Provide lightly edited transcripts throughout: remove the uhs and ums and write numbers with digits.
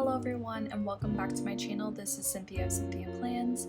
Hello everyone and welcome back to my channel. This is Cynthia of Cynthia Plans,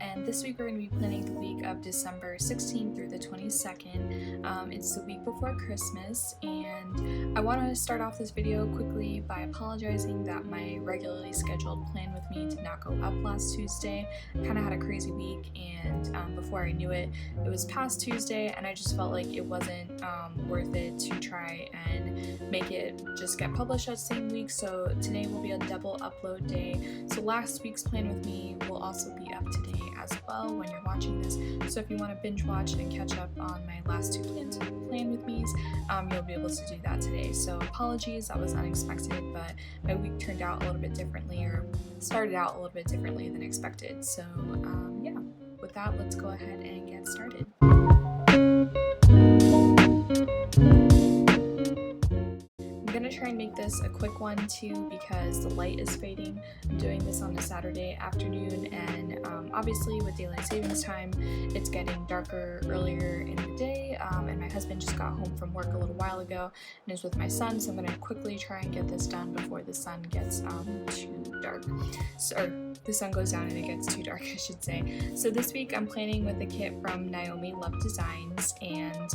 and this week we're going to be planning the week of December 16th through the 22nd. It's the week before Christmas, and I want to start off this video quickly by apologizing that my regularly scheduled plan with me did not go up last Tuesday. I kind of had a crazy week, and before I knew it, it was past Tuesday, and I just felt like it wasn't worth it to try and make it just get published that same week. So today will be a double upload day. So last week's plan with me will also be up today as well when you're watching this. So if you want to binge watch and catch up on my last two plan with me's, you'll be able to do that today. So apologies, that was unexpected, but my week turned out a little bit differently, or started out a little bit differently than expected. So yeah, with that, let's go ahead and get started. I'm going to try and make this a quick one too because the light is fading. I'm doing this on a Saturday afternoon, and obviously with daylight savings time it's getting darker earlier in the day, and my husband just got home from work a little while ago and is with my son, so I'm going to quickly try and get this done before the sun gets too dark. Or the sun goes down and it gets too dark, I should say. So this week I'm planning with a kit from Naomi Love Designs, and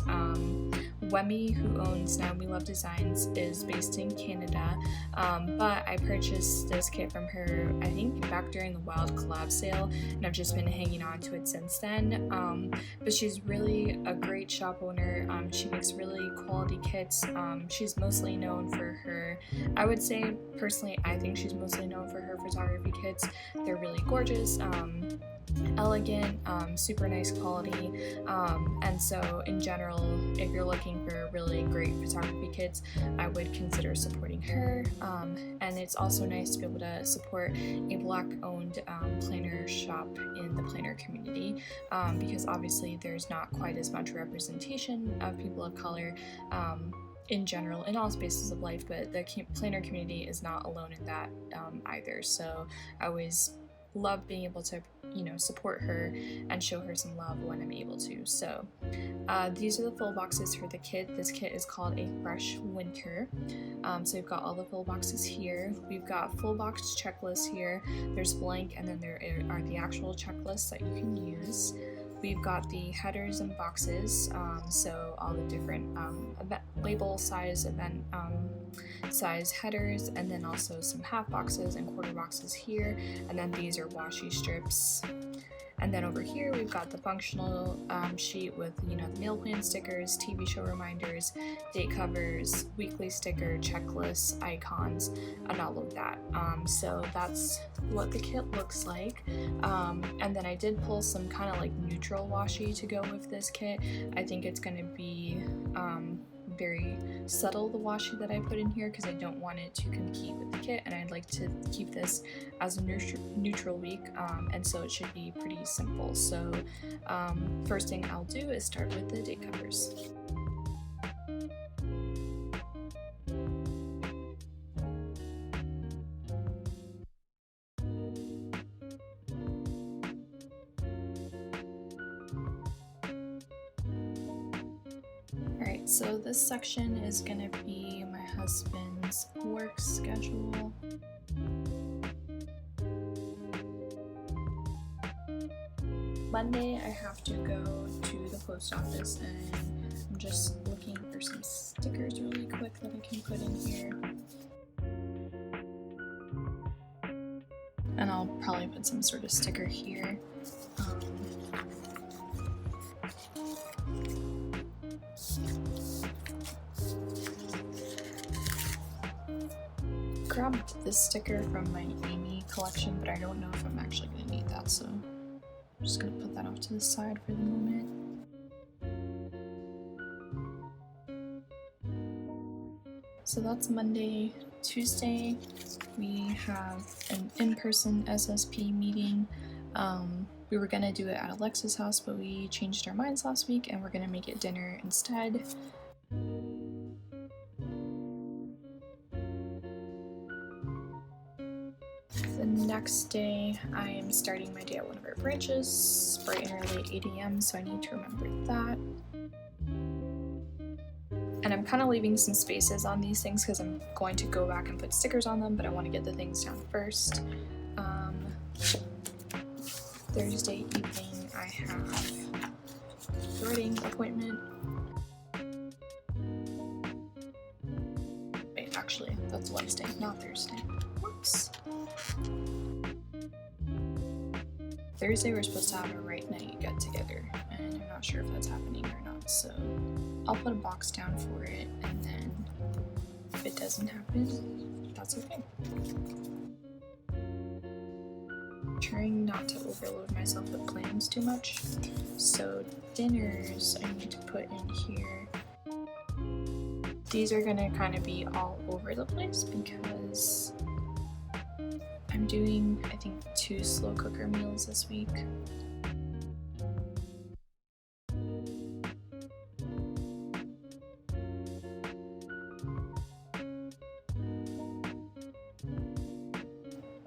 Wemi, who owns Naomi Love Designs, is based in Canada, but I purchased this kit from her, I think, back during the Wild collab sale, and I've just been hanging on to it since then. But she's really a great shop owner. She makes really quality kits. She's mostly known for her, I would say personally, I think she's mostly known for her photography kits. They're really gorgeous, elegant, super nice quality, and so in general, if you're looking for really great photography kits, I would consider supporting her. And it's also nice to be able to support a Black-owned planner shop in the planner community, because obviously there's not quite as much representation of people of color in general in all spaces of life, but the planner community is not alone in that either. So I always love being able to, support her and show her some love when I'm able to. So these are the full boxes for the kit. This kit is called a Fresh Winter. So we've got all the full boxes here. We've got full box checklists here. There's blank, and then there are the actual checklists that you can use. We've got the headers and boxes, so all the different event label size, event size headers, and then also some half boxes and quarter boxes here, and then these are washi strips. And then over here we've got the functional sheet with the meal plan stickers, TV show reminders, date covers, weekly sticker, checklists, icons, and all of that. So that's what the kit looks like. And then I did pull some kind of like neutral washi to go with this kit. I think it's going to be very subtle, the washi that I put in here, because I don't want it to compete with the kit, and I'd like to keep this as a neutral week, and so it should be pretty simple. So first thing I'll do is start with the date covers. Alright, so this section is going to be my husband's work schedule. Monday I have to go to the post office, and I'm just looking for some stickers really quick that I can put in here. And I'll probably put some sort of sticker here. Grabbed this sticker from my Amy collection, but I don't know if I'm actually going to need that, so I'm just going to put that off to the side for the moment. So that's Monday. Tuesday we have an in-person SSP meeting. We were going to do it at Alexa's house, but we changed our minds last week and we're going to make it dinner instead. The next day, I am starting my day at one of our branches, bright and early at 8 a.m., so I need to remember that. And I'm I'm kind of leaving some spaces on these things because I'm going to go back and put stickers on them, but I want to get the things down first. Thursday evening I have a threading appointment. Wait, actually, that's Wednesday, not Thursday. Whoops. Thursday we're supposed to have a Right Night get together, and I'm not sure if that's happening or not, so I'll put a box down for it, and then if it doesn't happen, that's okay. Trying not to overload myself with plans too much, so dinners I need to put in here. These are gonna kind of be all over the place because I'm doing, I think, 2 slow cooker meals this week.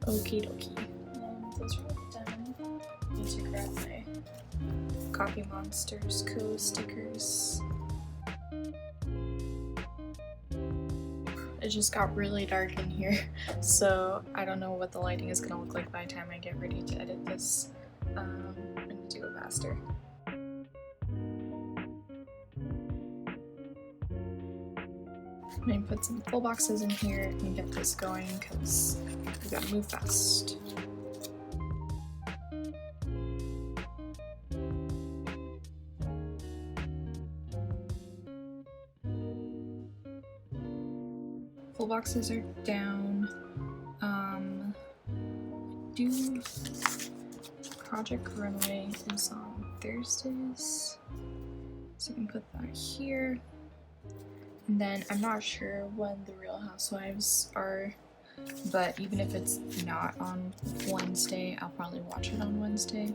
Okie dokie. Those are all done. I need to grab my TheCoffeeMonsterzCo stickers. It just got really dark in here, so I don't know what the lighting is gonna look like by the time I get ready to edit this. I need to go faster. I'm gonna put some full boxes in here and get this going because we gotta move fast. Full boxes are down. Project Runway is on Thursdays, so I can put that here. And then I'm not sure when the Real Housewives are, but even if it's not on Wednesday, I'll probably watch it on Wednesday.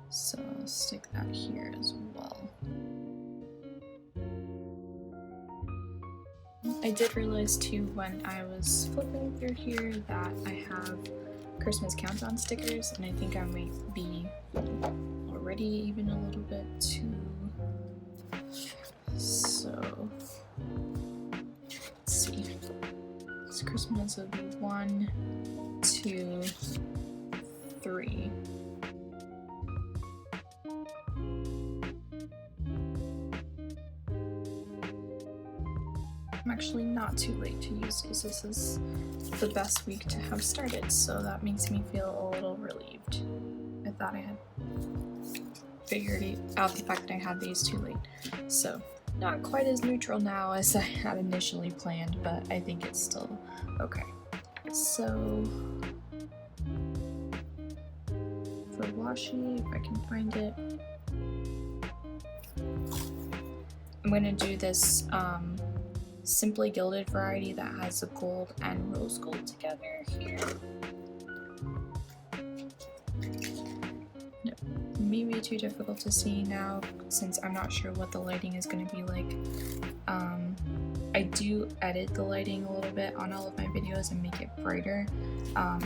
So I'll stick that here as well. I did realize too when I was flipping through here that I have Christmas countdown stickers, and I think I might be already even a little bit too. So let's see. So Christmas will be 1, 2, 3. I'm actually not too late to use these. This is the best week to have started, so that makes me feel a little relieved. I thought I had figured out the fact that I had these too late. So not quite as neutral now as I had initially planned, but I think it's still okay. So for washi, if I can find it, I'm gonna do this Simply Gilded variety that has the gold and rose gold together here. No, maybe too difficult to see now since I'm not sure what the lighting is going to be like. I do edit the lighting a little bit on all of my videos and make it brighter,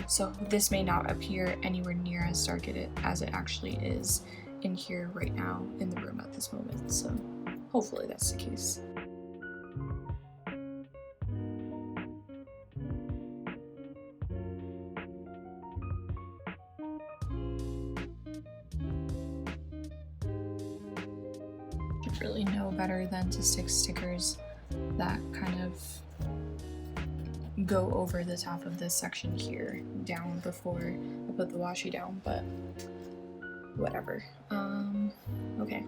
so this may not appear anywhere near as dark as it actually is in here right now in the room at this moment, so hopefully that's the case. Really know better than to stick stickers that kind of go over the top of this section here down before I put the washi down, but whatever. Okay,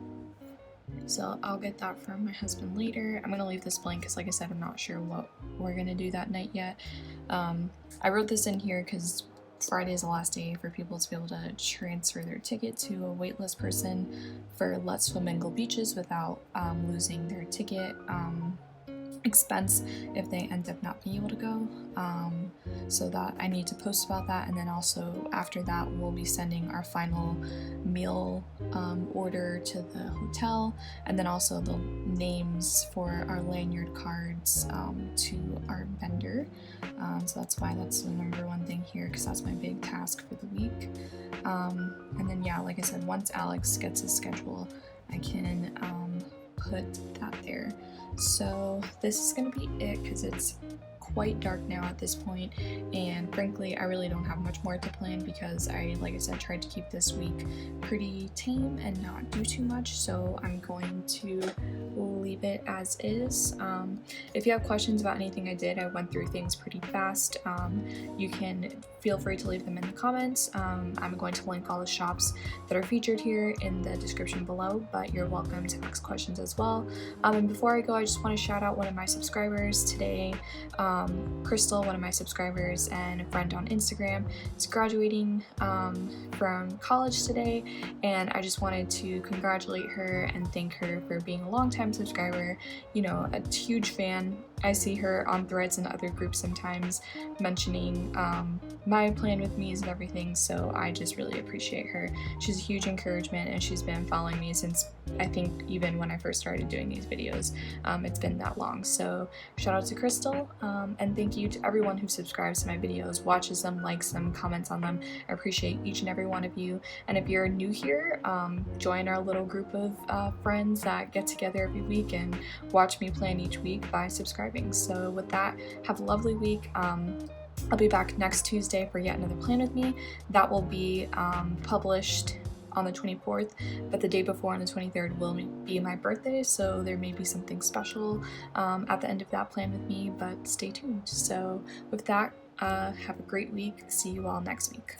so I'll get that from my husband later. I'm gonna leave this blank because, like I said, I'm not sure what we're gonna do that night yet. I wrote this in here because Friday is the last day for people to be able to transfer their ticket to a waitlist person for Let's Flamingo Beaches without losing their ticket expense if they end up not being able to go. So that I need to post about that, and then also after that we'll be sending our final meal order to the hotel, and then also the names for our lanyard cards to our vendor. So that's why that's the #1 thing here, because that's my big task for the week. And then yeah, like I said, once Alex gets his schedule, I can put that there. So this is gonna be it because it's quite dark now at this point, and frankly I really don't have much more to plan because like I said, tried to keep this week pretty tame and not do too much, so I'm going to leave it as is. If you have questions about anything I did, I went through things pretty fast. You can feel free to leave them in the comments. I'm going to link all the shops that are featured here in the description below, but you're welcome to ask questions as well. And before I go, I just want to shout out one of my subscribers today. Crystal, one of my subscribers and a friend on Instagram, is graduating from college today, and I just wanted to congratulate her and thank her for being a longtime subscriber, you know, a huge fan. I see her on threads and other groups sometimes mentioning my plan with me's and everything, so I just really appreciate her. She's a huge encouragement, and she's been following me since I think even when I first started doing these videos. It's been that long, so shout out to Crystal, and thank you to everyone who subscribes to my videos, watches them, likes them, comments on them. I appreciate each and every one of you, and if you're new here, join our little group of friends that get together every week and watch me plan each week by subscribing. So with that, have a lovely week. I'll be back next Tuesday for yet another plan with me. That will be published on the 24th, but the day before on the 23rd will be my birthday, so there may be something special at the end of that plan with me, but stay tuned. So with that, have a great week. See you all next week.